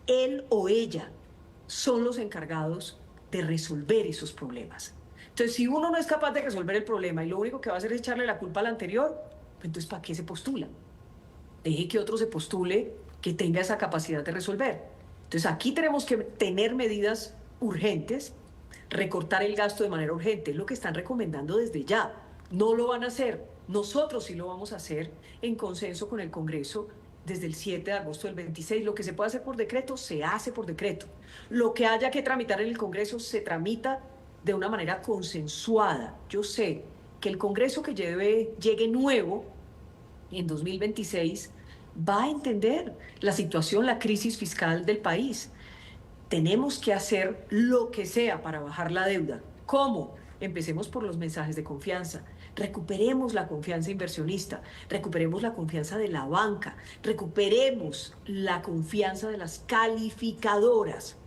él o ella son los encargados de resolver esos problemas. Entonces, si uno no es capaz de resolver el problema y lo único que va a hacer es echarle la culpa al anterior, pues entonces, ¿para qué se postula? Deje que otro se postule que tenga esa capacidad de resolver. Entonces, aquí tenemos que tener medidas urgentes, recortar el gasto de manera urgente, es lo que están recomendando desde ya. No lo van a hacer, nosotros sí lo vamos a hacer en consenso con el Congreso desde el 7 de agosto del 26. Lo que se puede hacer por decreto, se hace por decreto. Lo que haya que tramitar en el Congreso, se tramita de una manera consensuada. Yo sé que el Congreso que llegue nuevo en 2026 va a entender la situación, la crisis fiscal del país. Tenemos que hacer lo que sea para bajar la deuda. ¿Cómo? Empecemos por los mensajes de confianza. Recuperemos la confianza inversionista, recuperemos la confianza de la banca, recuperemos la confianza de las calificadoras.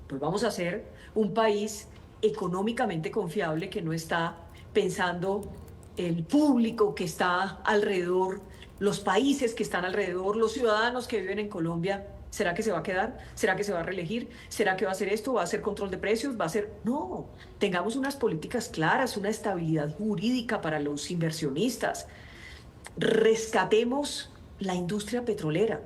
Pues vamos a ser un país económicamente confiable que no está pensando el público que está alrededor, los países que están alrededor, los ciudadanos que viven en Colombia. ¿Será que se va a quedar? ¿Será que se va a reelegir? ¿Será que va a hacer esto? ¿Va a hacer control de precios? ¿Va a hacer...? No, tengamos unas políticas claras, una estabilidad jurídica para los inversionistas. Rescatemos la industria petrolera.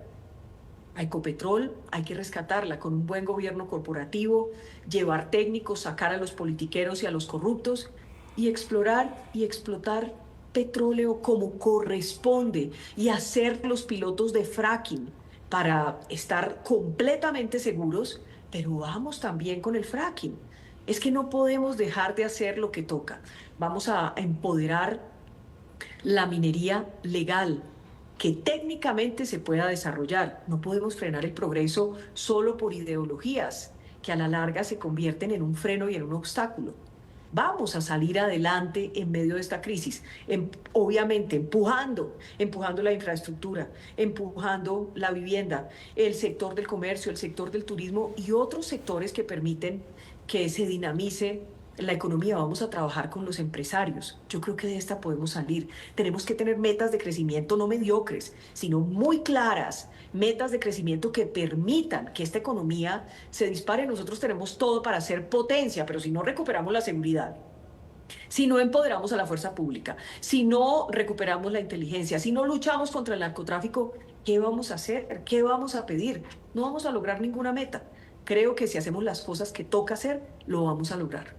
A Ecopetrol hay que rescatarla con un buen gobierno corporativo, llevar técnicos, sacar a los politiqueros y a los corruptos y explorar y explotar petróleo como corresponde y hacer los pilotos de fracking para estar completamente seguros, pero vamos también con el fracking. Es que no podemos dejar de hacer lo que toca. Vamos a empoderar la minería legal, que técnicamente se pueda desarrollar. No podemos frenar el progreso solo por ideologías, que a la larga se convierten en un freno y en un obstáculo. Vamos a salir adelante en medio de esta crisis, obviamente empujando la infraestructura, empujando la vivienda, el sector del comercio, el sector del turismo y otros sectores que permiten que se dinamice la economía. Vamos a trabajar con los empresarios. Yo creo que de esta podemos salir. Tenemos que tener metas de crecimiento no mediocres, sino muy claras, metas de crecimiento que permitan que esta economía se dispare. Nosotros tenemos todo para ser potencia, pero si no recuperamos la seguridad, si no empoderamos a la fuerza pública, si no recuperamos la inteligencia, si no luchamos contra el narcotráfico, ¿qué vamos a hacer? ¿Qué vamos a pedir? No vamos a lograr ninguna meta. creo que si hacemos las cosas que toca hacer, lo vamos a lograr.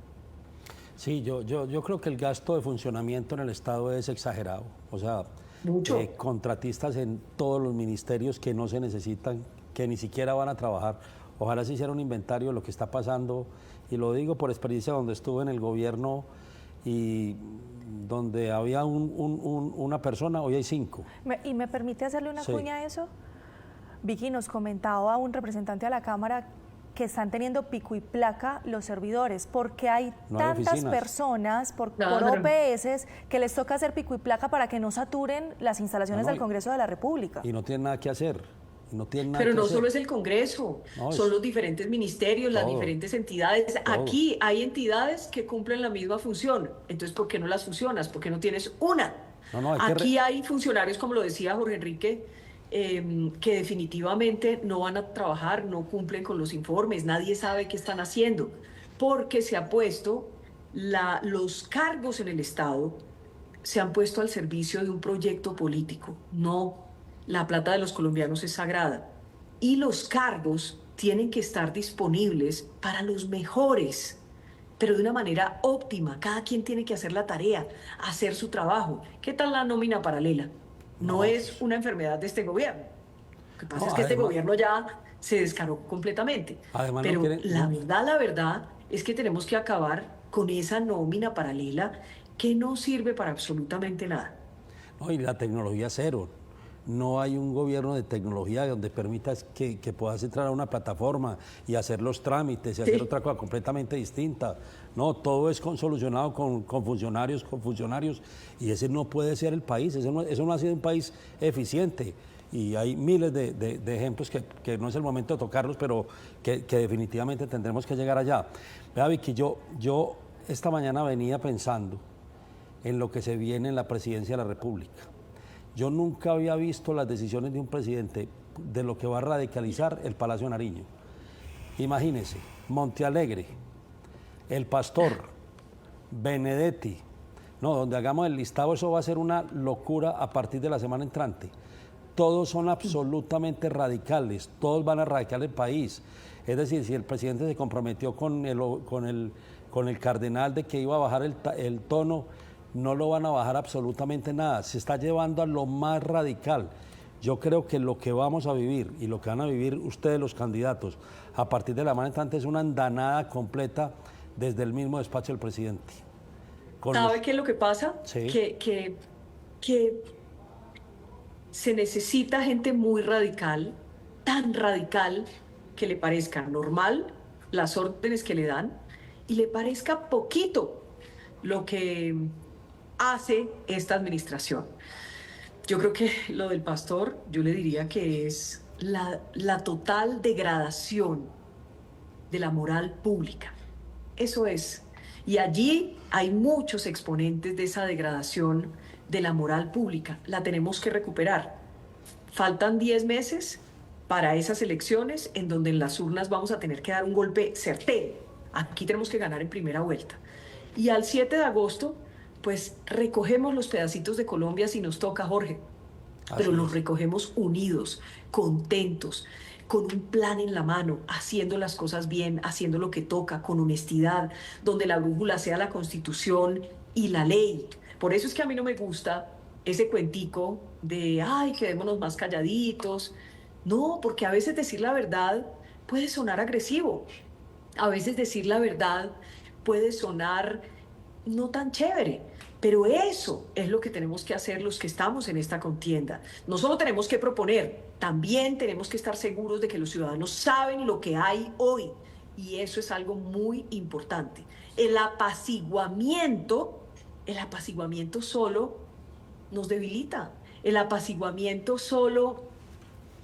Sí, yo creo que el gasto de funcionamiento en el Estado es exagerado. O sea, Mucho. Contratistas en todos los ministerios que no se necesitan, que ni siquiera van a trabajar. Ojalá se hiciera un inventario de lo que está pasando, y lo digo por experiencia donde estuve en el gobierno y donde había una persona, hoy hay 5. ¿Y me permite hacerle una Sí. cuña a eso? Vicky, nos comentaba un representante de la Cámara que están teniendo pico y placa los servidores, porque hay No hay tantas oficinas. personas por Claro. OPS que les toca hacer pico y placa para que no saturen las instalaciones No, del Congreso de la República. Y no tienen nada que hacer. No tienen nada Pero que no hacer. solo es el Congreso, No, son es los diferentes ministerios, las todo, diferentes entidades. todo. Aquí hay entidades que cumplen la misma función. Entonces, ¿por qué no las fusionas? ¿Por qué no tienes una? No, hay que Aquí hay funcionarios, como lo decía Jorge Enrique, que definitivamente no van a trabajar, no cumplen con los informes, nadie sabe qué están haciendo, porque se ha puesto los cargos en el Estado, se han puesto al servicio de un proyecto político. No, la plata de los colombianos es sagrada y los cargos tienen que estar disponibles para los mejores, pero de una manera óptima. Cada quien tiene que hacer la tarea, hacer su trabajo. ¿Qué tal la nómina paralela? No es una enfermedad de este gobierno. Lo que pasa No, es que este además- gobierno ya se descaró completamente. Además, no Pero quieren- la verdad es que tenemos que acabar con esa nómina paralela que no sirve para absolutamente nada. No, y la tecnología cero. No hay un gobierno de tecnología donde permitas que puedas entrar a una plataforma y hacer los trámites y hacer Sí. otra cosa completamente distinta. No, todo es solucionado con funcionarios, y ese no puede ser el país. Eso no ha sido un país eficiente. Y hay miles de ejemplos que no es el momento de tocarlos, pero que definitivamente tendremos que llegar allá. Vea, Vicky, yo esta mañana venía pensando en lo que se viene en la presidencia de la República. Yo nunca había visto las decisiones de un presidente de lo que va a radicalizar el Palacio de Nariño. Imagínense, Montealegre, El Pastor, Benedetti. No, donde hagamos el listado, eso va a ser una locura a partir de la semana entrante. Todos son absolutamente radicales, todos van a radicar el país. Es decir, si el presidente se comprometió con el cardenal de que iba a bajar el tono, no lo van a bajar absolutamente nada. Se está llevando a lo más radical. Yo creo que lo que vamos a vivir y lo que van a vivir ustedes los candidatos a partir de la semana entrante es una andanada completa desde el mismo despacho del presidente. ¿Sabe qué es lo que pasa? Sí. Que se necesita gente muy radical, tan radical que le parezca normal las órdenes que le dan y le parezca poquito lo que hace esta administración. Yo creo que lo del Pastor, yo le diría que es la total degradación de la moral pública. Eso es. Y allí hay muchos exponentes de esa degradación de la moral pública. La tenemos que recuperar. Faltan 10 meses para esas elecciones en donde en las urnas vamos a tener que dar un golpe certero. Aquí tenemos que ganar en primera vuelta. Y al 7 de agosto, pues recogemos los pedacitos de Colombia si nos toca, Jorge. Pero los recogemos unidos, contentos, con un plan en la mano, haciendo las cosas bien, haciendo lo que toca, con honestidad, donde la brújula sea la Constitución y la ley. Por eso es que a mí no me gusta ese cuentico de, ay, quedémonos más calladitos. No, porque a veces decir la verdad puede sonar agresivo. A veces decir la verdad puede sonar no tan chévere. Pero eso es lo que tenemos que hacer los que estamos en esta contienda. No solo tenemos que proponer, también tenemos que estar seguros de que los ciudadanos saben lo que hay hoy. Y eso es algo muy importante. El apaciguamiento solo nos debilita. El apaciguamiento solo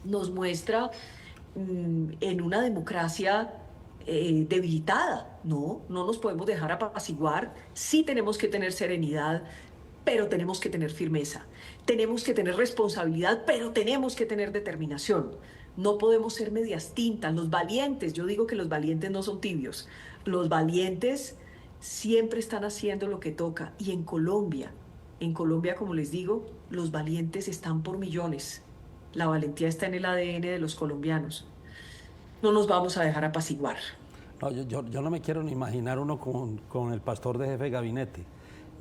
nos muestra en una democracia debilitada. No nos podemos dejar apaciguar. Sí tenemos que tener serenidad, pero tenemos que tener firmeza. Tenemos que tener responsabilidad, pero tenemos que tener determinación. No podemos ser medias tintas. Los valientes, yo digo que los valientes no son tibios. Los valientes siempre están haciendo lo que toca. Y en Colombia, como les digo, los valientes están por millones. La valentía está en el ADN de los colombianos. no nos vamos a dejar apaciguar. No, yo no me quiero ni imaginar uno con el pastor de jefe de gabinete.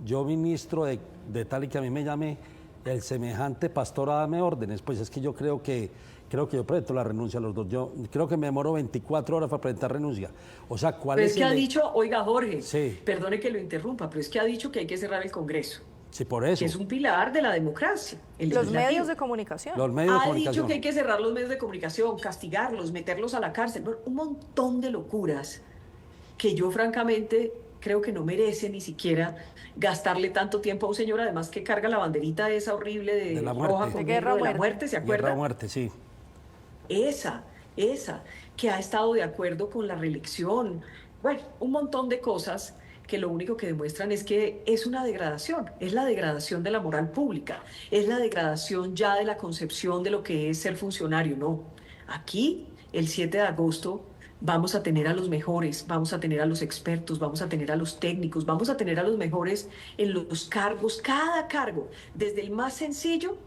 Yo ministro de tal y que a mí me llame el semejante pastor a darme órdenes, pues es que yo creo que yo presento la renuncia a los dos. Yo creo que me demoro 24 horas para presentar renuncia. O sea, ¿cuál Pero es es que ha el...? dicho, oiga Jorge, Sí. perdone que lo interrumpa, pero es que ha dicho que hay que cerrar el Congreso, Sí, por eso. que es un pilar de la democracia. El Los legislativo. medios de comunicación. Los medios de Ha comunicación. dicho que hay que cerrar los medios de comunicación, castigarlos, meterlos a la cárcel, bueno, un montón de locuras que yo francamente creo que no merece ni siquiera gastarle tanto tiempo a un señor, además que carga la banderita esa horrible De la roja muerte. con De guerra negro o de la muerte. muerte, ¿se Guerra acuerda? o muerte, sí. Esa, que ha estado de acuerdo con la reelección. Bueno, un montón de cosas que lo único que demuestran es que es una degradación, es la degradación de la moral pública, es la degradación ya de la concepción de lo que es ser funcionario, no. Aquí, el 7 de agosto, vamos a tener a los mejores, vamos a tener a los expertos, vamos a tener a los técnicos, vamos a tener a los mejores en los cargos, cada cargo, desde el más sencillo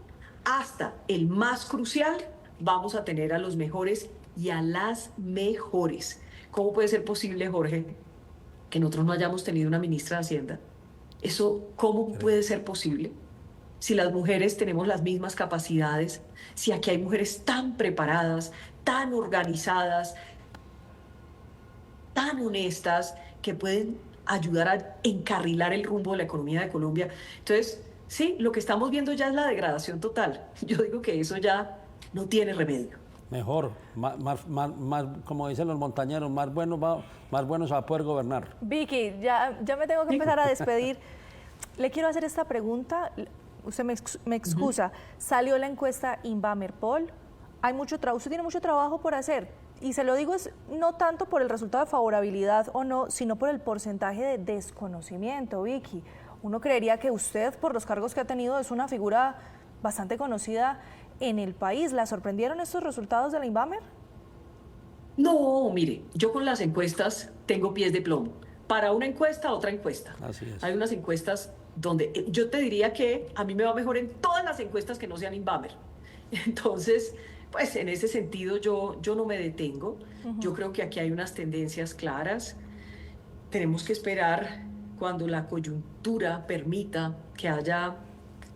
hasta el más crucial, vamos a tener a los mejores y a las mejores. ¿Cómo puede ser posible, Jorge, que nosotros no hayamos tenido una ministra de Hacienda? ¿Eso cómo puede ser posible? Si las mujeres tenemos las mismas capacidades, si aquí hay mujeres tan preparadas, tan organizadas, tan honestas, que pueden ayudar a encarrilar el rumbo de la economía de Colombia. Entonces, sí, lo que estamos viendo ya es la degradación total. Yo digo que eso ya no tiene remedio. Mejor, más, como dicen los montañeros, más bueno se va a poder gobernar. Vicky, ya me tengo que empezar a despedir. Le quiero hacer esta pregunta. Usted me excusa. Salió la encuesta Inbamer-Poll. Usted tiene mucho trabajo por hacer. Y se lo digo es no tanto por el resultado de favorabilidad o no, sino por el porcentaje de desconocimiento, Vicky. Uno creería que usted, por los cargos que ha tenido, es una figura bastante conocida en el país. ¿La sorprendieron estos resultados de la Inbamer? No, mire, yo con las encuestas tengo pies de plomo. Para una encuesta, otra encuesta. Así es. Hay unas encuestas donde yo te diría que a mí me va mejor en todas las encuestas que no sean Inbamer. Entonces, pues en ese sentido yo no me detengo. Yo creo que aquí hay unas tendencias claras. Tenemos que esperar cuando la coyuntura permita que haya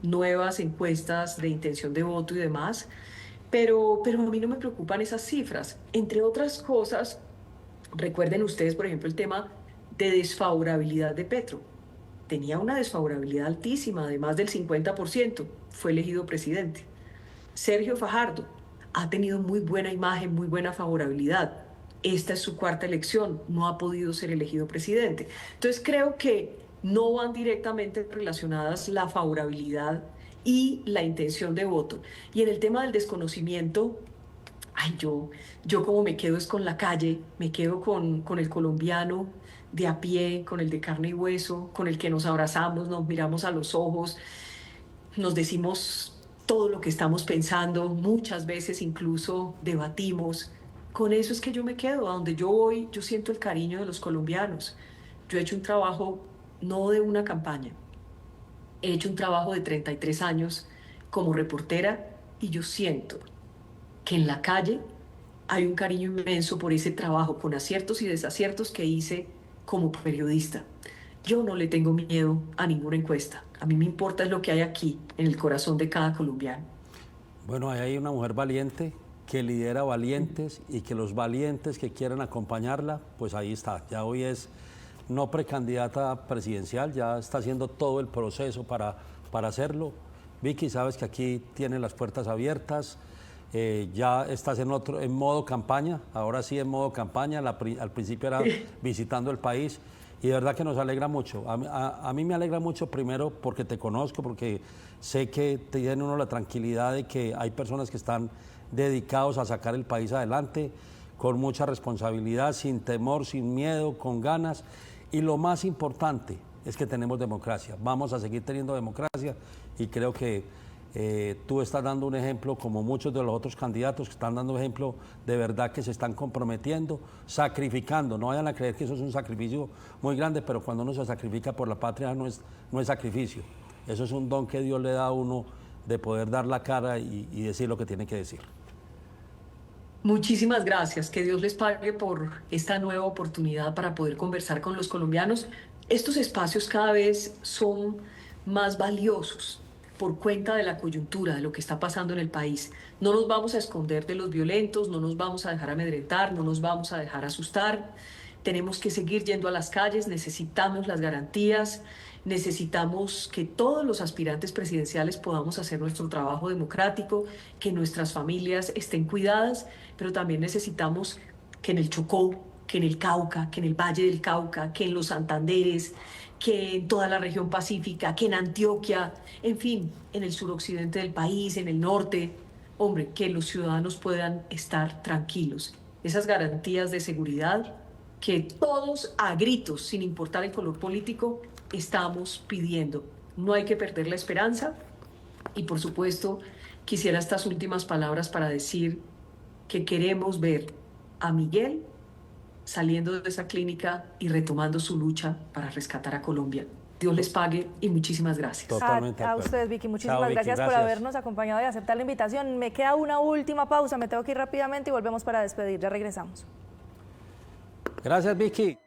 nuevas encuestas de intención de voto y demás. Pero a mí no me preocupan esas cifras. Entre otras cosas, recuerden ustedes, por ejemplo, el tema de desfavorabilidad de Petro. Tenía una desfavorabilidad altísima, de más del 50%. Fue elegido presidente. Sergio Fajardo ha tenido muy buena imagen, muy buena favorabilidad. Esta es su cuarta elección, no ha podido ser elegido presidente. Entonces creo que no van directamente relacionadas la favorabilidad y la intención de voto. Y en el tema del desconocimiento, ay, yo como me quedo es con la calle, me quedo con el colombiano de a pie, con el de carne y hueso, con el que nos abrazamos, nos miramos a los ojos, nos decimos todo lo que estamos pensando, muchas veces incluso debatimos. Con eso es que yo me quedo, a donde yo voy, yo siento el cariño de los colombianos. Yo he hecho un trabajo no de una campaña, he hecho un trabajo de 33 años como reportera y yo siento que en la calle hay un cariño inmenso por ese trabajo con aciertos y desaciertos que hice como periodista. Yo no le tengo miedo a ninguna encuesta. A mí me importa es lo que hay aquí, en el corazón de cada colombiano. Bueno, ahí hay una mujer valiente que lidera valientes y que los valientes que quieran acompañarla, pues ahí está. Ya hoy es no precandidata presidencial, ya está haciendo todo el proceso para hacerlo. Vicky, sabes que aquí tiene las puertas abiertas, ya estás en modo campaña, ahora sí en modo campaña, al principio era visitando el país. Y de verdad que nos alegra mucho. A mí me alegra mucho primero porque te conozco, porque sé que tiene uno la tranquilidad de que hay personas que están dedicados a sacar el país adelante con mucha responsabilidad, sin temor, sin miedo, con ganas. Y lo más importante es que tenemos democracia. Vamos a seguir teniendo democracia y creo que tú estás dando un ejemplo, como muchos de los otros candidatos que están dando ejemplo de verdad que se están comprometiendo, sacrificando. No vayan a creer que eso es un sacrificio muy grande, pero cuando uno se sacrifica por la patria no es sacrificio. Eso es un don que Dios le da a uno de poder dar la cara y decir lo que tiene que decir. Muchísimas gracias. Que Dios les pague por esta nueva oportunidad para poder conversar con los colombianos. Estos espacios cada vez son más valiosos por cuenta de la coyuntura, de lo que está pasando en el país. No nos vamos a esconder de los violentos, no nos vamos a dejar amedrentar, no nos vamos a dejar asustar. Tenemos que seguir yendo a las calles, necesitamos las garantías, necesitamos que todos los aspirantes presidenciales podamos hacer nuestro trabajo democrático, que nuestras familias estén cuidadas, pero también necesitamos que en el Chocó, que en el Cauca, que en el Valle del Cauca, que en los Santanderes, que en toda la región pacífica, que en Antioquia, en fin, en el suroccidente del país, en el norte, hombre, que los ciudadanos puedan estar tranquilos. Esas garantías de seguridad que todos a gritos, sin importar el color político, estamos pidiendo. No hay que perder la esperanza y, por supuesto, quisiera estas últimas palabras para decir que queremos ver a Miguel saliendo de esa clínica y retomando su lucha para rescatar a Colombia. Dios les pague y muchísimas gracias. Totalmente de A acuerdo. ustedes, Vicky, muchísimas Chao, Vicky, gracias por gracias. habernos acompañado y aceptar la invitación. Me queda una última pausa, me tengo que ir rápidamente y volvemos para despedir. Ya regresamos. Gracias, Vicky.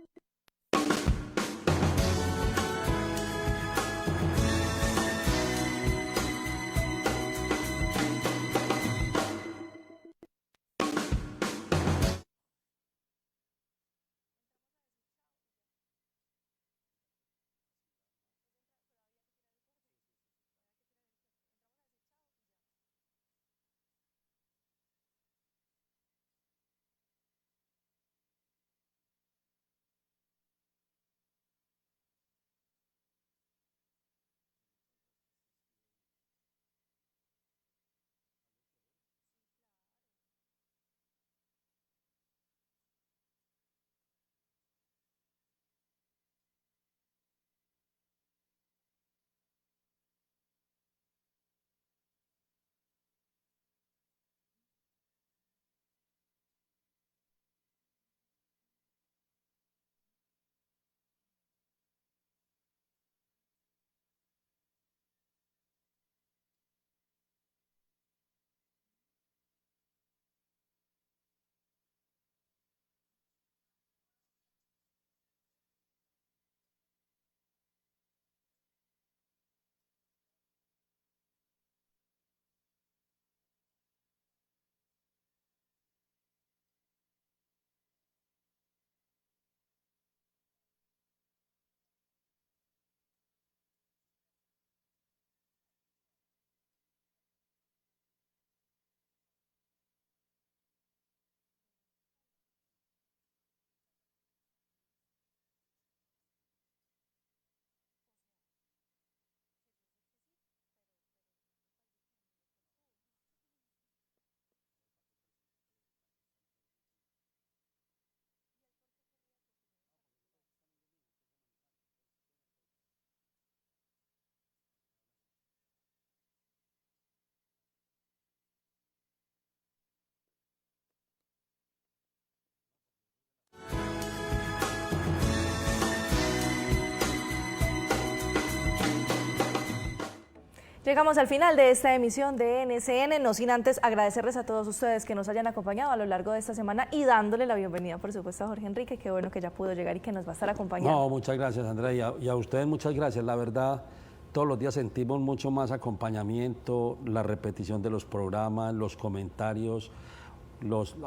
Llegamos al final de esta emisión de NCN, no sin antes agradecerles a todos ustedes que nos hayan acompañado a lo largo de esta semana y dándole la bienvenida, por supuesto, a Jorge Enrique, qué bueno que ya pudo llegar y que nos va a estar acompañando. No, muchas gracias, Andrea, y a ustedes muchas gracias. La verdad, todos los días sentimos mucho más acompañamiento, la repetición de los programas, los comentarios.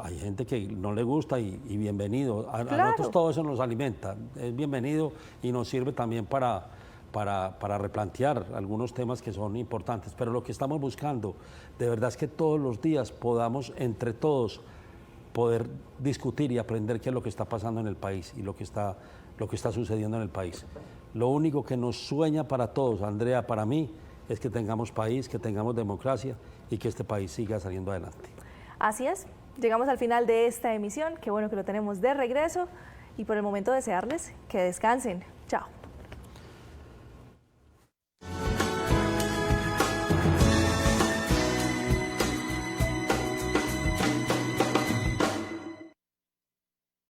Hay gente que no le gusta y bienvenido. A nosotros todo eso nos alimenta, es bienvenido y nos sirve también para replantear algunos temas que son importantes, pero lo que estamos buscando de verdad es que todos los días podamos entre todos poder discutir y aprender qué es lo que está pasando en el país y lo que está sucediendo en el país. Lo único que nos sueña para todos, Andrea, para mí, es que tengamos país, que tengamos democracia y que este país siga saliendo adelante. Así es, llegamos al final de esta emisión, qué bueno que lo tenemos de regreso y por el momento desearles que descansen. Chao.